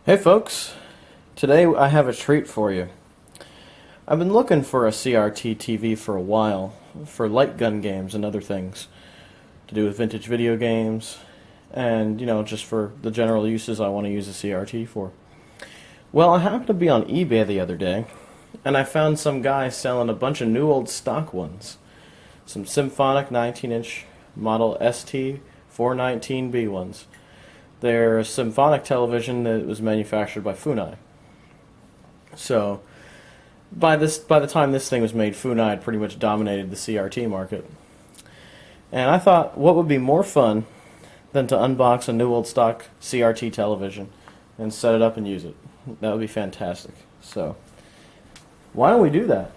Hey folks, today I have a treat for you. I've been looking for a CRT TV for a while, for light gun games and other things, to do with vintage video games, and just for the general uses I want to use a CRT for. Well, I happened to be on eBay the other day, and I found some guy selling a bunch of new old stock ones. Some Symphonic 19-inch model ST419B ones. They're a symphonic television that was manufactured by Funai. So, by the time this thing was made, Funai had pretty much dominated the CRT market. And I thought, what would be more fun than to unbox a new old stock CRT television and set it up and use it? That would be fantastic. So, why don't we do that?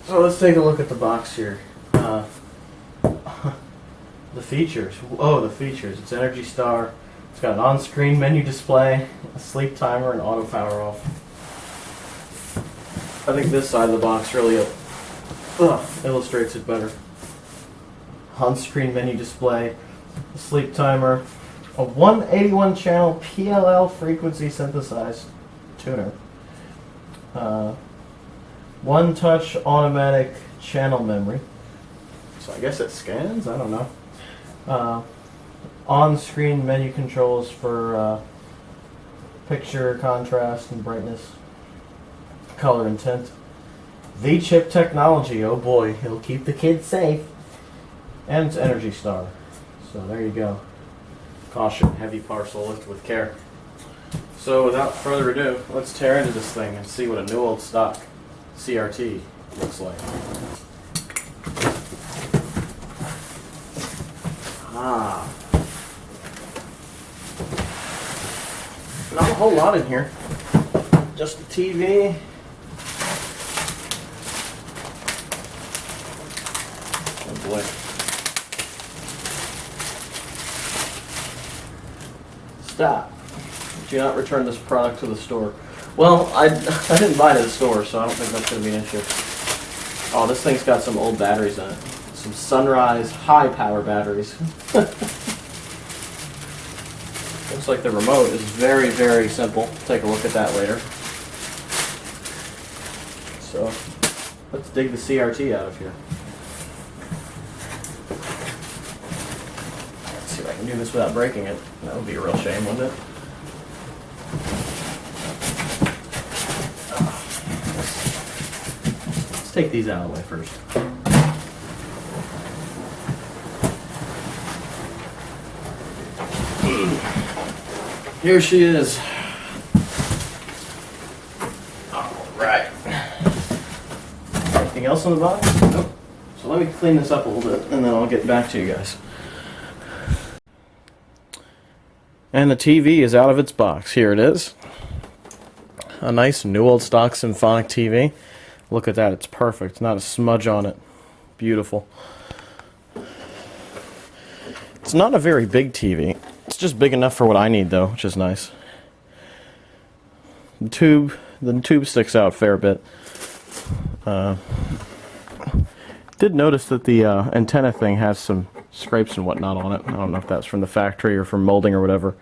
So let's take a look at the box here. The features. Oh, the features. It's Energy Star. It's got an on-screen menu display, a sleep timer, and auto power off. I think this side of the box really illustrates it better. On-screen menu display, a sleep timer, a 181 channel PLL frequency synthesized tuner, one touch automatic channel memory. So I guess it scans? I don't know. On-screen menu controls for picture contrast and brightness, color and tint. V-chip technology, oh boy, it'll keep the kids safe. And it's Energy Star. So there you go. Caution, heavy parcel, lift with care. So without further ado, let's tear into this thing and see what a new old stock CRT looks like. Not a whole lot in here. Just a TV. Oh boy. Stop. Do not return this product to the store. Well, I didn't buy it at the store, so I don't think that's going to be an issue. Oh, this thing's got some old batteries in it. Some Sunrise high power batteries. Looks like the remote is very, very simple. Take a look at that later. So, let's dig the CRT out of here. Let's see if I can do this without breaking it. That would be a real shame, wouldn't it? Let's take these out of the way first. Here she is. Alright. Anything else in the box? Nope. So let me clean this up a little bit and then I'll get back to you guys. And the TV is out of its box. Here it is. A nice new old stock symphonic TV. Look at that, it's perfect. Not a smudge on it. Beautiful. It's not a very big TV. It's just big enough for what I need, though, which is nice. The tube sticks out a fair bit. Did notice that the antenna thing has some scrapes and whatnot on it. I don't know if that's from the factory or from molding or whatever.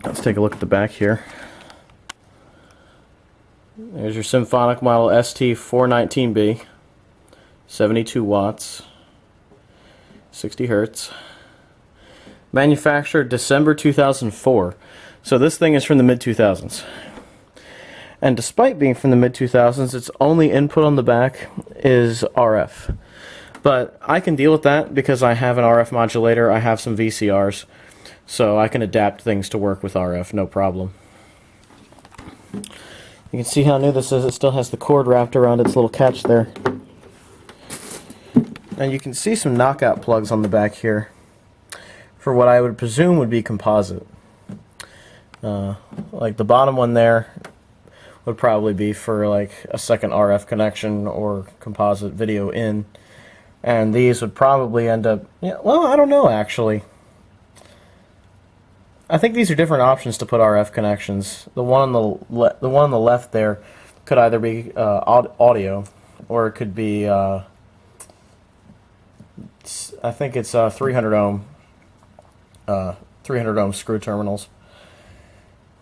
Let's take a look at the back here. There's your Symphonic model ST419B, 72 watts, 60 hertz. Manufactured December 2004. So this thing is from the mid-2000s. And despite being from the mid-2000s, its only input on the back is RF. But I can deal with that because I have an RF modulator, I have some VCRs, so I can adapt things to work with RF, no problem. You can see how new this is. It still has the cord wrapped around its little catch there. And you can see some knockout plugs on the back here for what I would presume would be composite. Like the bottom one there would probably be for like a second RF connection or composite video in. And these would probably end up, well, I don't know actually. I think these are different options to put RF connections. The one on the left there could either be audio or it could be I think it's 300 ohm 300 ohm screw terminals.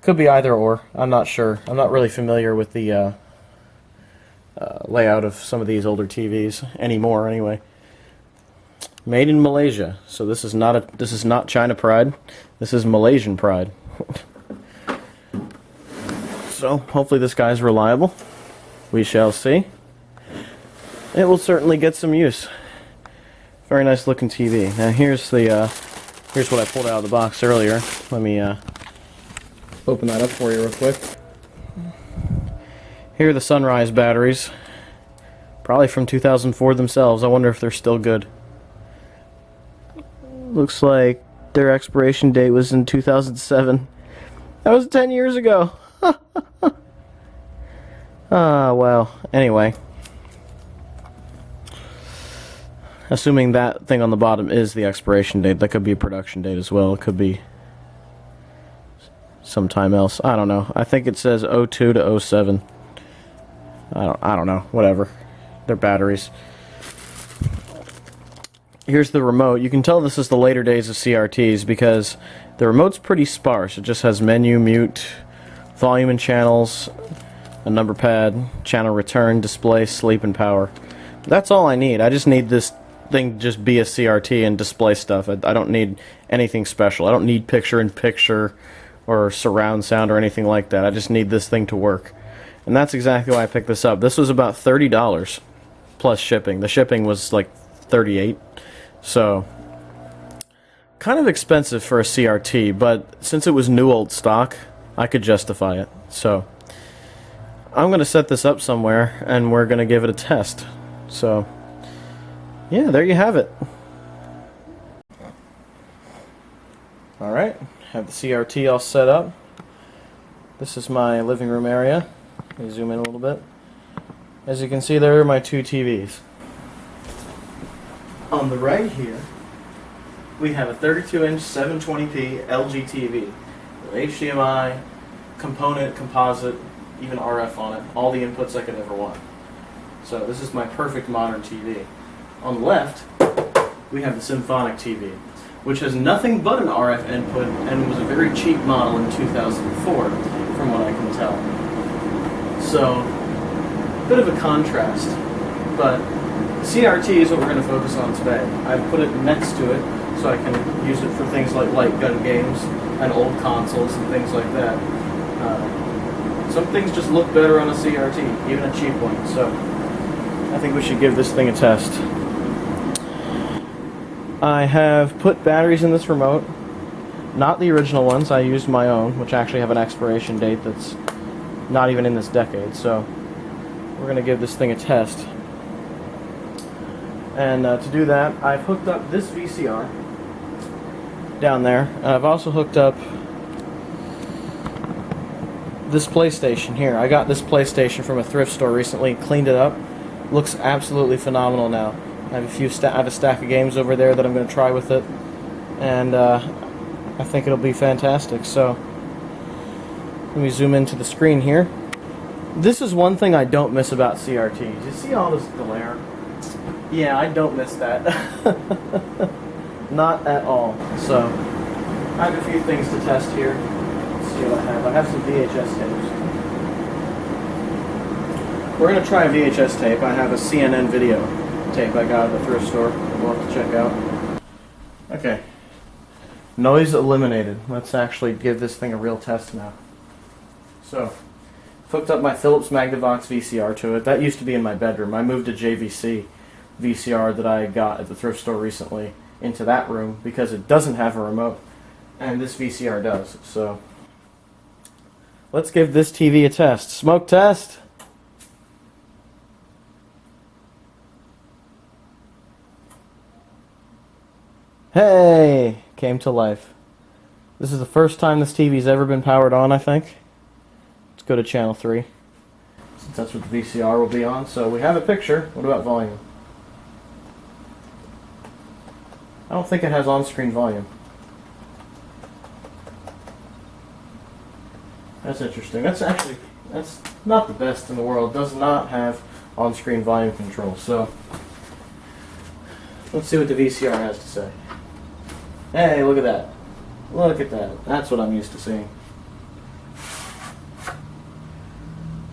Could be either or. I'm not sure. I'm not really familiar with the layout of some of these older TVs anymore. Anyway, made in Malaysia. So this is not China Pride. This is Malaysian Pride. So hopefully this guy's reliable. We shall see. It will certainly get some use. Very nice looking TV. Now here's what I pulled out of the box earlier. Let me open that up for you real quick. Here are the Sunrise batteries. Probably from 2004 themselves. I wonder if they're still good. Looks like their expiration date was in 2007. That was 10 years ago. Well, anyway. Assuming that thing on the bottom is the expiration date, that could be a production date as well. It could be sometime else. I don't know. I think it says 02 to 07. I don't know. Whatever. They're batteries. Here's the remote. You can tell this is the later days of CRTs because the remote's pretty sparse. It just has menu, mute, volume and channels, a number pad, channel return, display, sleep, and power. That's all I need. I just need this thing to just be a CRT and display stuff. I don't need anything special. I don't need picture-in-picture or surround sound or anything like that. I just need this thing to work. And that's exactly why I picked this up. This was about $30 plus shipping. The shipping was like $38. So, kind of expensive for a CRT, but since it was new old stock, I could justify it. So, I'm going to set this up somewhere, and we're going to give it a test. So, yeah, there you have it. Alright, have the CRT all set up. This is my living room area. Let me zoom in a little bit. As you can see, there are my two TVs. On the right here, we have a 32-inch 720p LG TV with HDMI, component, composite, even RF on it. All the inputs I could ever want. So this is my perfect modern TV. On the left, we have the Symphonic TV, which has nothing but an RF input and was a very cheap model in 2004, from what I can tell. So, a bit of a contrast, but CRT is what we're going to focus on today. I've put it next to it so I can use it for things like light gun games and old consoles and things like that. Some things just look better on a CRT, even a cheap one, so I think we should give this thing a test. I have put batteries in this remote, not the original ones. I used my own, which actually have an expiration date that's not even in this decade, so we're going to give this thing a test. And to do that, I've hooked up this VCR down there, and I've also hooked up this PlayStation here. I got this PlayStation from a thrift store recently, cleaned it up. Looks absolutely phenomenal now. I have a stack of games over there that I'm going to try with it, and I think it'll be fantastic. So let me zoom into the screen here. This is one thing I don't miss about CRTs. You see all this glare? Yeah, I don't miss that. Not at all. So I have a few things to test here. Let's see what I have. I have some VHS tapes. We're going to try a VHS tape. I have a CNN video tape I got at the thrift store we'll have to check out. Okay. Noise eliminated. Let's actually give this thing a real test now. So, hooked up my Philips Magnavox VCR to it. That used to be in my bedroom. I moved a JVC VCR that I got at the thrift store recently into that room because it doesn't have a remote, and this VCR does. So, let's give this TV a test. Smoke test! Hey! Came to life. This is the first time this TV's ever been powered on, I think. Let's go to channel 3, since that's what the VCR will be on. So we have a picture. What about volume? I don't think it has on-screen volume. That's interesting. That's not the best in the world. It does not have on-screen volume control. So let's see what the VCR has to say. Hey, look at that. Look at that. That's what I'm used to seeing.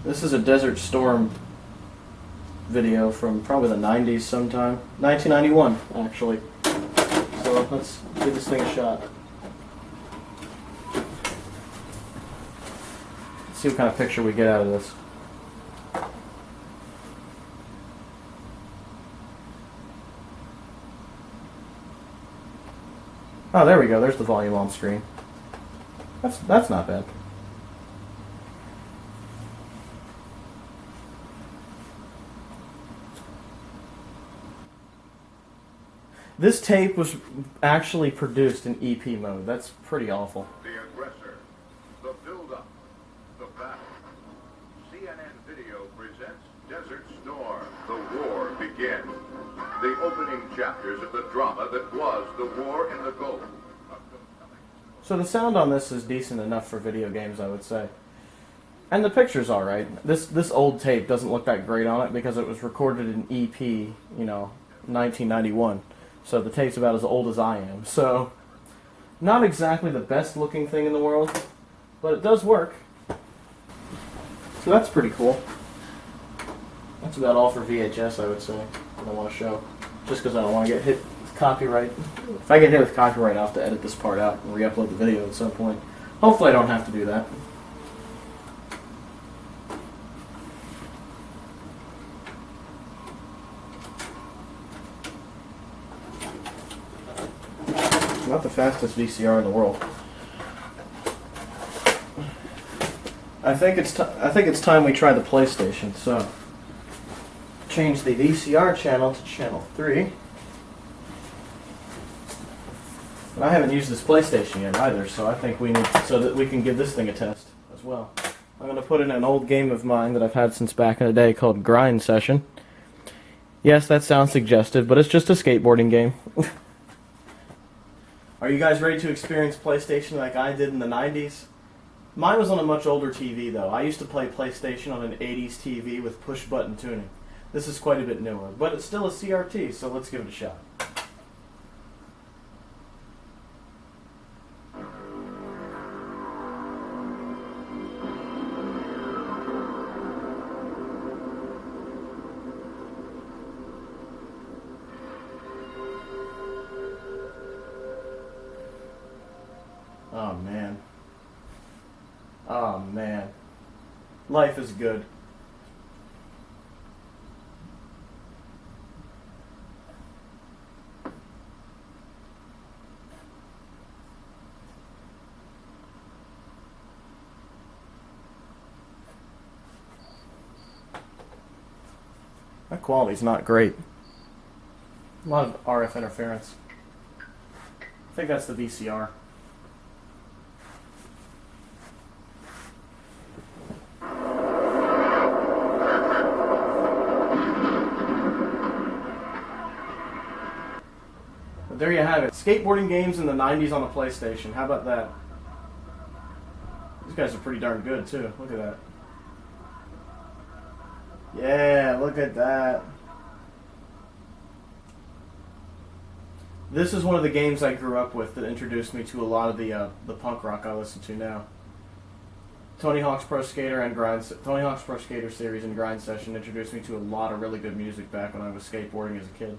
This is a Desert Storm video from probably the 90s sometime. 1991, actually. So let's give this thing a shot. Let's see what kind of picture we get out of this. Oh, there we go. There's the volume on screen. That's not bad. This tape was actually produced in EP mode. That's pretty awful. The aggressor, the build-up, the battle. CNN Video presents Desert Storm. The war begins. The opening chapters of the drama that was the war in the Gulf. So the sound on this is decent enough for video games, I would say. And the picture's alright. This old tape doesn't look that great on it because it was recorded in EP, 1991. So the tape's about as old as I am. So, not exactly the best looking thing in the world, but it does work. So that's pretty cool. That's about all for VHS, I would say, that I want to show. Just because I don't want to get hit with copyright. If I get hit with copyright, I'll have to edit this part out and re-upload the video at some point. Hopefully I don't have to do that. Not the fastest VCR in the world. I think it's time we try the PlayStation. So, change the VCR channel to channel 3. And I haven't used this PlayStation yet either, so I think we need so that we can give this thing a test as well. I'm going to put in an old game of mine that I've had since back in the day called Grind Session. Yes, that sounds suggestive, but it's just a skateboarding game. Are you guys ready to experience PlayStation like I did in the 90s? Mine was on a much older TV though. I used to play PlayStation on an 80s TV with push-button tuning. This is quite a bit newer, but it's still a CRT, so let's give it a shot. Oh man. Oh man. Life is good. That quality's not great. A lot of RF interference. I think that's the VCR. But there you have it. Skateboarding games in the 90s on a PlayStation. How about that? These guys are pretty darn good too. Look at that. Yeah, look at that. This is one of the games I grew up with that introduced me to a lot of the punk rock I listen to now. Tony Hawk's Pro Skater series and Grind Session introduced me to a lot of really good music back when I was skateboarding as a kid.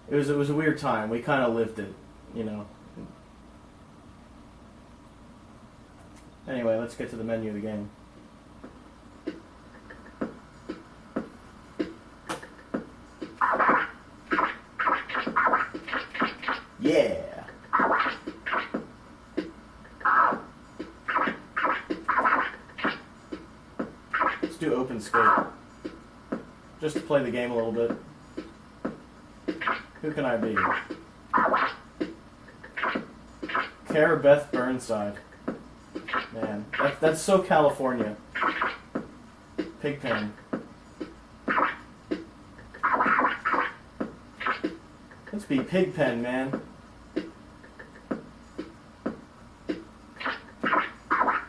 It was a weird time. We kind of lived it, Anyway, let's get to the menu of the game. Yeah! Let's do open skate. Just to play the game a little bit. Who can I be? Cara Beth Burnside. Man, that's so California. Pigpen. Let's be Pigpen, man.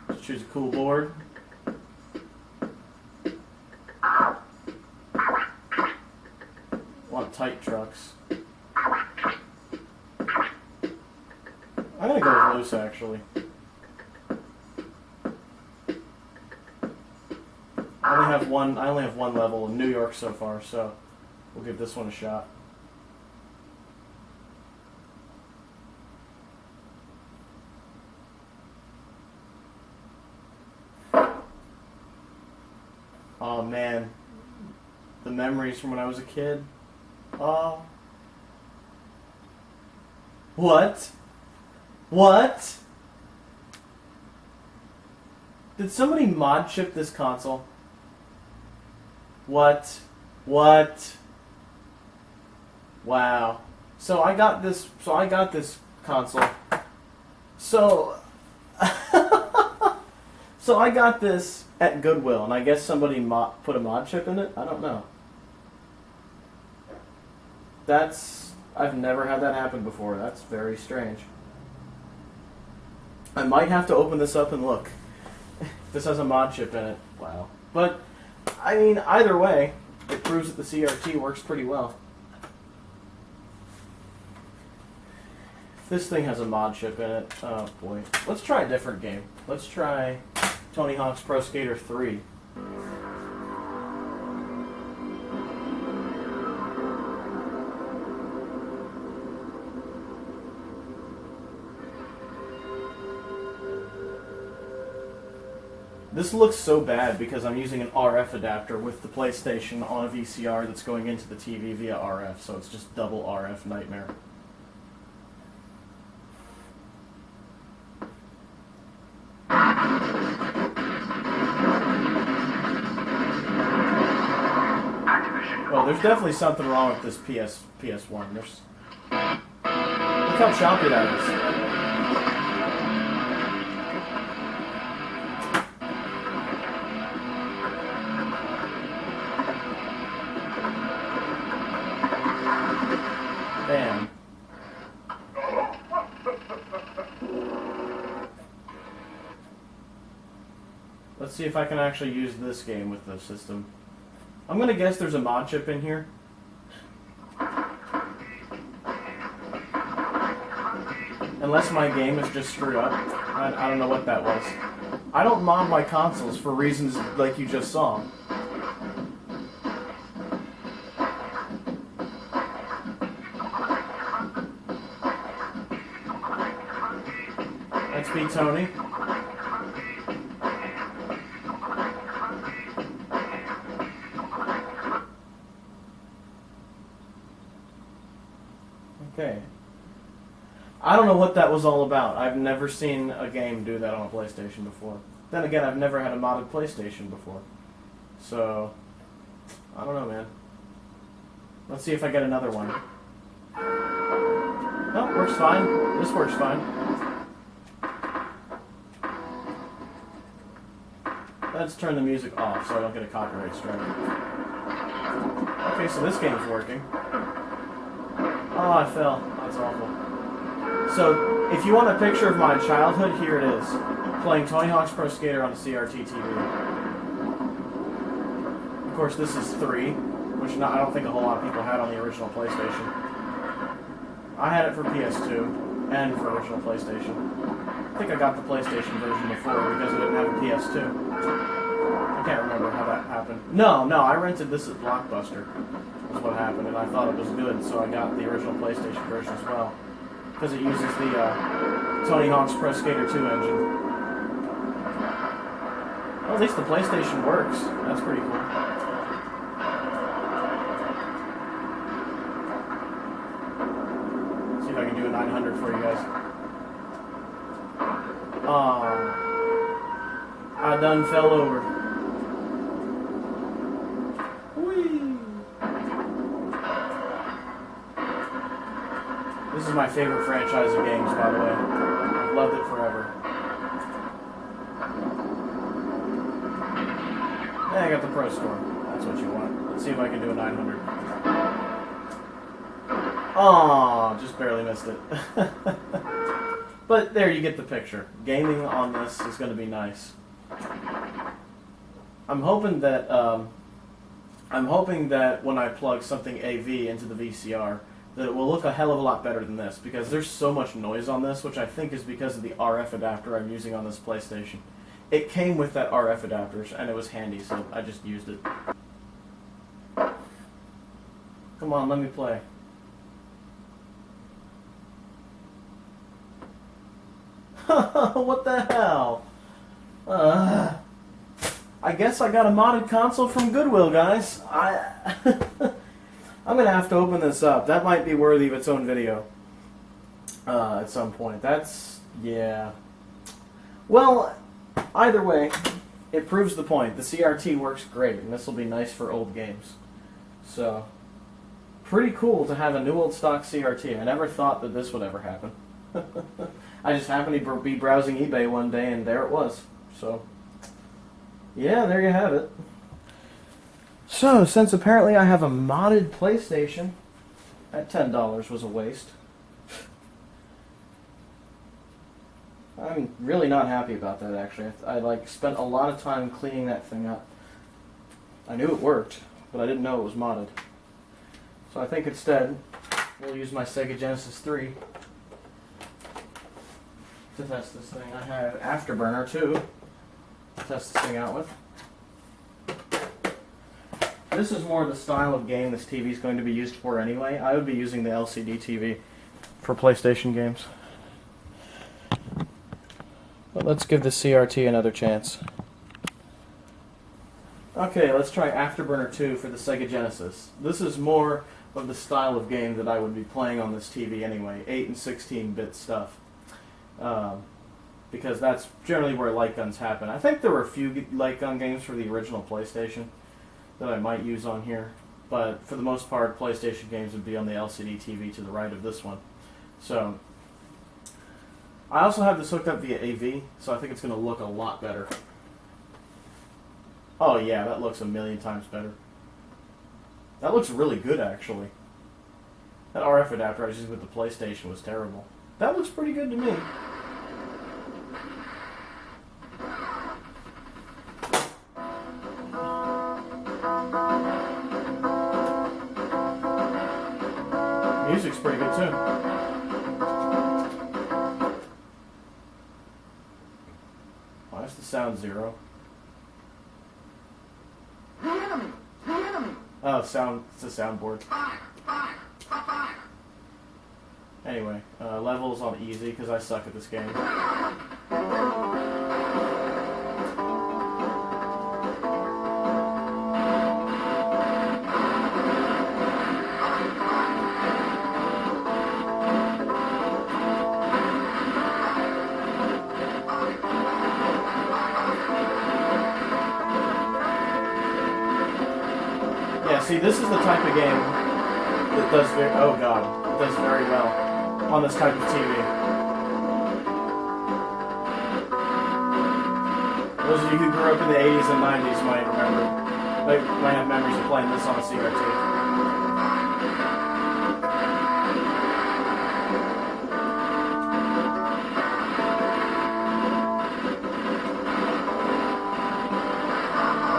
Let's choose a cool board. Want tight trucks. I'm gonna go with loose, actually. have one. I only have one level in New York so far, so we'll give this one a shot. Oh man, the memories from when I was a kid. Oh. What? What? Did somebody mod chip this console? What? What? Wow. So I got this console. So so I got this at Goodwill, and I guess somebody put a mod chip in it? I don't know. I've never had that happen before. That's very strange. I might have to open this up and look. This has a mod chip in it. Wow. But, I mean, either way, it proves that the CRT works pretty well. This thing has a mod chip in it. Oh boy. Let's try a different game. Let's try Tony Hawk's Pro Skater 3. This looks so bad because I'm using an RF adapter with the PlayStation on a VCR that's going into the TV via RF, so it's just double RF nightmare. Well, there's definitely something wrong with this PS1. Look how choppy that is. Damn. Let's see if I can actually use this game with the system. I'm gonna guess there's a mod chip in here. Unless my game is just screwed up. I don't know what that was. I don't mod my consoles for reasons like you just saw. Let's be Tony. Okay. I don't know what that was all about. I've never seen a game do that on a PlayStation before. Then again, I've never had a modded PlayStation before. So, I don't know, man. Let's see if I get another one. Oh, works fine. This works fine. Let's turn the music off so I don't get a copyright strike. Okay, so this game's working. Oh, I fell. That's awful. So, if you want a picture of my childhood, here it is. Playing Tony Hawk's Pro Skater on a CRT TV. Of course, this is 3, which I don't think a whole lot of people had on the original PlayStation. I had it for PS2 and for original PlayStation. I think I got the PlayStation version before because I didn't have a PS2. I can't remember how that happened. No, I rented this at Blockbuster. Was what happened, and I thought it was good, so I got the original PlayStation version as well. Because it uses the Tony Hawk's Pro Skater 2 engine. Well, at least the PlayStation works. That's pretty cool. See if I can do a 900 for you guys. Oh, I done fell over. Whee! This is my favorite franchise of games, by the way. I've loved it forever. Yeah, I got the Pro Store. That's what you want. Let's see if I can do a 900. Oh, just barely missed it. But there, you get the picture. Gaming on this is going to be nice. I'm hoping that when I plug something AV into the VCR, that it will look a hell of a lot better than this, because there's so much noise on this, which I think is because of the RF adapter I'm using on this PlayStation. it came with that RF adapters, and it was handy, so I just used it. Come on, let me play. What the hell? I guess I got a modded console from Goodwill, guys. I'm gonna have to open this up. That might be worthy of its own video at some point. Yeah. Well, either way, it proves the point. The CRT works great, and this will be nice for old games. So, pretty cool to have a new old stock CRT. I never thought that this would ever happen. I just happened to be browsing eBay one day, and there it was. So, yeah, there you have it. So, since apparently I have a modded PlayStation, that $10 was a waste. I'm really not happy about that, actually. I spent a lot of time cleaning that thing up. I knew it worked, but I didn't know it was modded. So I think instead, we'll use my Sega Genesis 3 to test this thing. I have Afterburner, too, to test this thing out with. This is more the style of game this TV is going to be used for anyway. I would be using the LCD TV for PlayStation games. But let's give the CRT another chance. Okay, let's try Afterburner 2 for the Sega Genesis. This is more of the style of game that I would be playing on this TV anyway, 8 and 16-bit stuff. Because that's generally where light guns happen. I think there were a few light gun games for the original PlayStation that I might use on here, but for the most part, PlayStation games would be on the LCD TV to the right of this one. So, I also have this hooked up via AV, so I think it's going to look a lot better. Oh yeah, that looks a million times better. That looks really good, actually. That RF adapter I was using with the PlayStation was terrible. That looks pretty good to me. Music's pretty good too. Why is the sound 0? Oh, it's a soundboard. Anyway, levels on easy because I suck at this game. Yeah, see, this is the type of game that does very well on this type of TV. Those of you who grew up in the 80s and 90s might have memories of playing this on a CRT.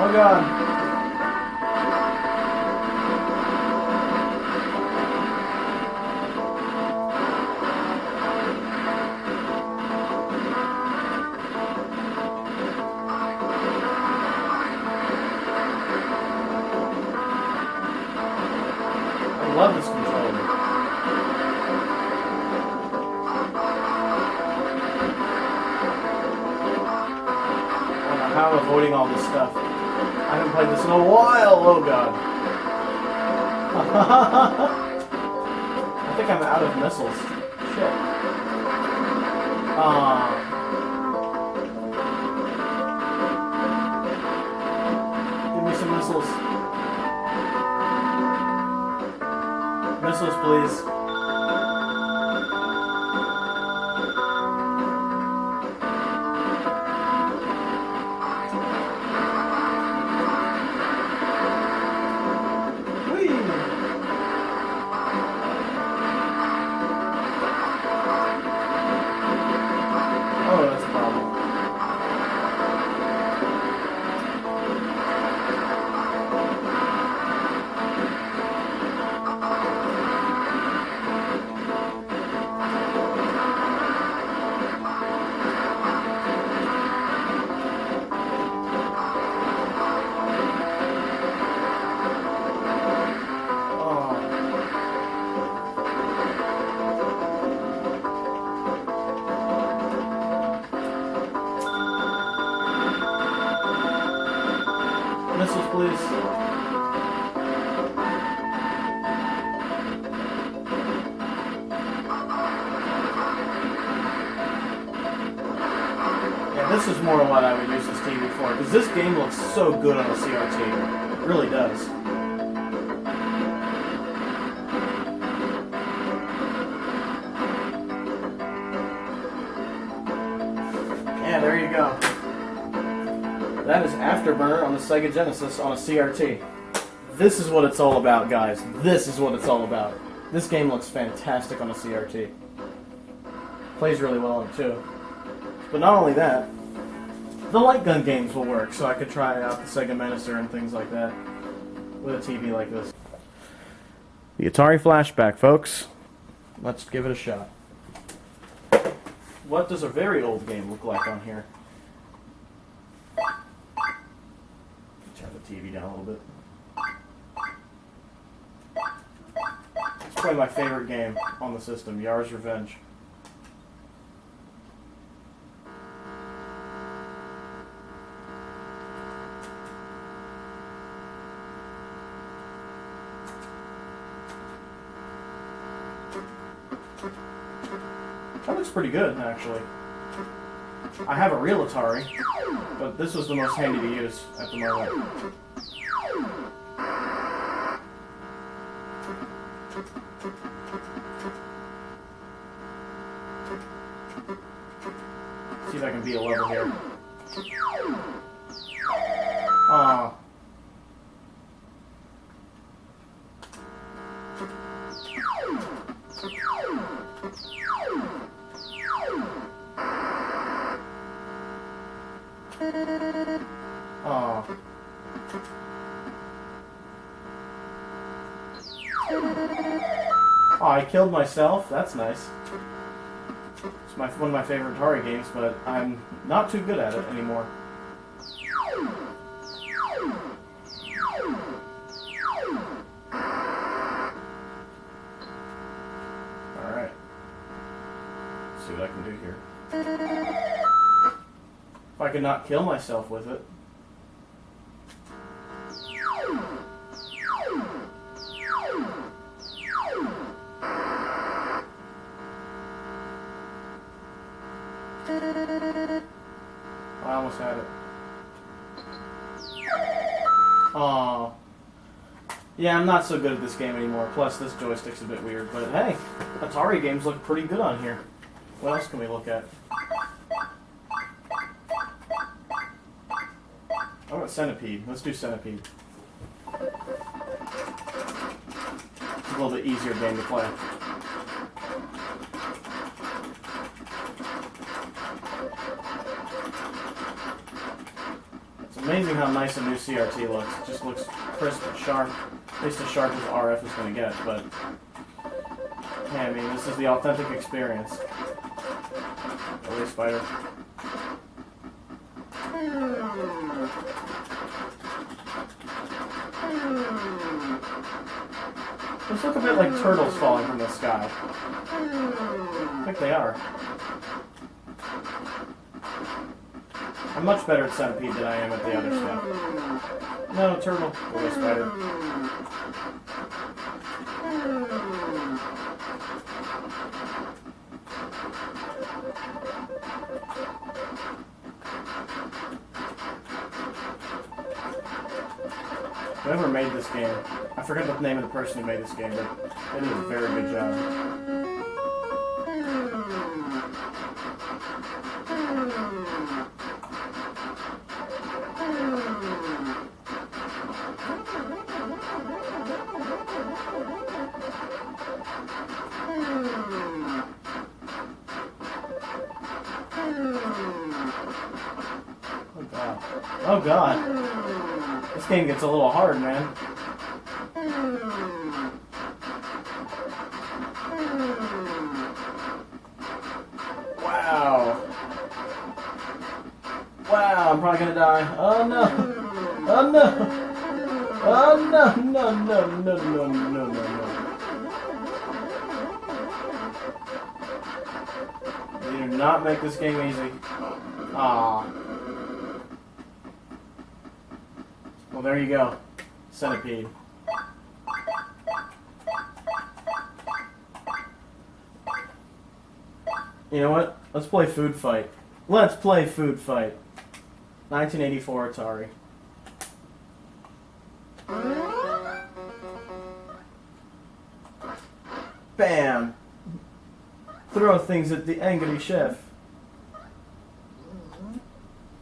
Oh god. I love this controller. I don't know how I'm avoiding all this stuff. I haven't played this in a while. Oh god. I think I'm out of missiles. Shit. Give me some missiles. Missiles, please. Whee! Oh, that's a problem. please. Yeah, this is more what I would use this TV for, because this game looks so good on a CRT. It really does. Yeah, there you go. That is Afterburner on the Sega Genesis on a CRT. This is what it's all about, guys. This is what it's all about. This game looks fantastic on a CRT. Plays really well on it, too. But not only that, the light gun games will work, so I could try out the Sega Menacer and things like that with a TV like this. The Atari Flashback, folks. Let's give it a shot. What does a very old game look like on here? Turn the TV down a little bit. It's probably my favorite game on the system, Yar's Revenge. That looks pretty good, actually. I have a real Atari, but this was the most handy to use at the moment. See if I can beat a level here. Aww. Oh. Oh, I killed myself. That's nice. It's one of my favorite Atari games, but I'm not too good at it anymore. Alright. Let's see what I can do here. If I could not kill myself with it. I almost had it. Aww. Yeah, I'm not so good at this game anymore. Plus, this joystick's a bit weird. But hey, Atari games look pretty good on here. What else can we look at? How about Centipede? Let's do Centipede. It's a little bit easier game to play. It's amazing how nice a new CRT looks. It just looks crisp and sharp. At least as sharp as RF is going to get, but hey, I mean, this is the authentic experience. Really, Spider. Those look a bit like turtles falling from the sky. I think they are. I'm much better at Centipede than I am at the other stuff. No, turtle. Really, Spider. Whoever made this game, I forget the name of the person who made this game, but they did a very good job. Oh god. Oh god. This game gets a little hard, man. Wow. Wow, I'm probably gonna die. Oh no. Oh no. Oh no, no, no, no, no, no, no, no. They do not make this game easy. Ah. Well, there you go. Centipede. You know what? Let's play Food Fight. Let's play Food Fight. 1984 Atari. Bam! Throw things at the angry chef.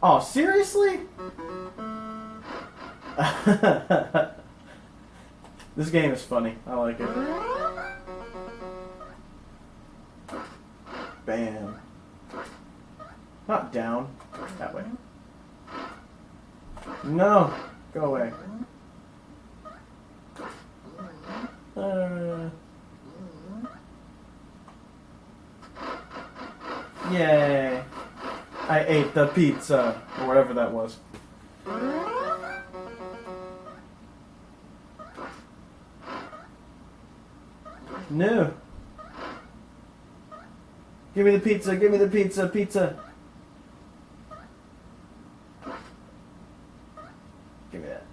Oh, seriously? This game is funny. I like it. Bam. Not down. That way. No! Go away. Yay! I ate the pizza, or whatever that was. No! Give me the pizza, give me the pizza, pizza! Give me that.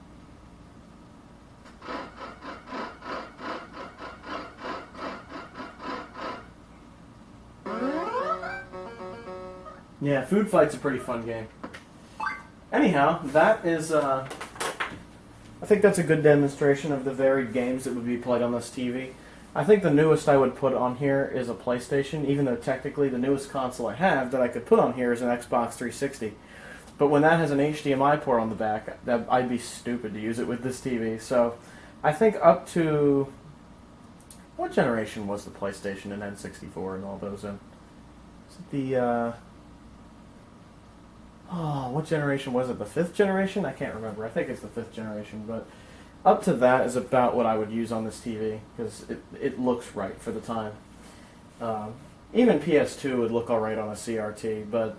Yeah, Food Fight's a pretty fun game. Anyhow, that is, I think that's a good demonstration of the varied games that would be played on this TV. I think the newest I would put on here is a PlayStation, even though technically the newest console I have that I could put on here is an Xbox 360. But when that has an HDMI port on the back, I'd be stupid to use it with this TV. So I think up to... What generation was the PlayStation and N64 and all those in? Is it the... Oh, what generation was it? The 5th generation? I can't remember. I think it's the 5th generation, but up to that is about what I would use on this TV, because it looks right for the time. Even PS2 would look alright on a CRT, but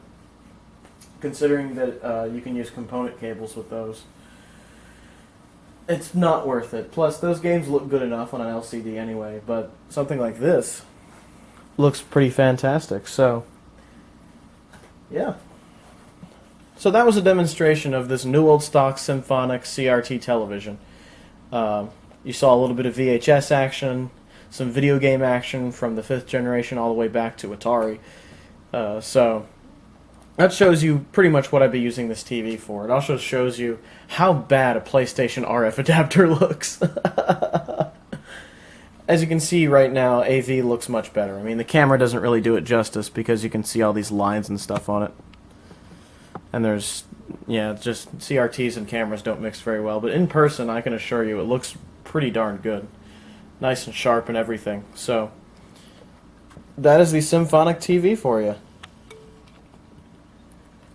considering that you can use component cables with those, it's not worth it. Plus, those games look good enough on an LCD anyway, but something like this looks pretty fantastic, so yeah. So that was a demonstration of this new old stock Symphonic CRT television. You saw a little bit of VHS action, some video game action from the 5th generation all the way back to Atari. So that shows you pretty much what I'd be using this TV for. It also shows you how bad a PlayStation RF adapter looks. As you can see right now, AV looks much better. I mean, the camera doesn't really do it justice because you can see all these lines and stuff on it. And there's, yeah, just CRTs and cameras don't mix very well. But in person, I can assure you, it looks pretty darn good. Nice and sharp and everything. So, that is the Symphonic TV for you.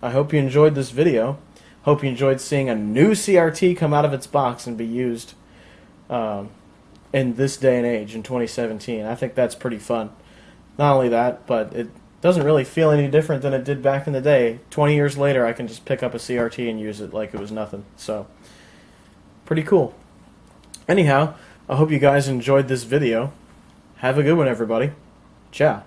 I hope you enjoyed this video. Hope you enjoyed seeing a new CRT come out of its box and be used in this day and age, in 2017. I think that's pretty fun. Not only that, but it doesn't really feel any different than it did back in the day. 20 years later, I can just pick up a CRT and use it like it was nothing. So, pretty cool. Anyhow, I hope you guys enjoyed this video. Have a good one, everybody. Ciao.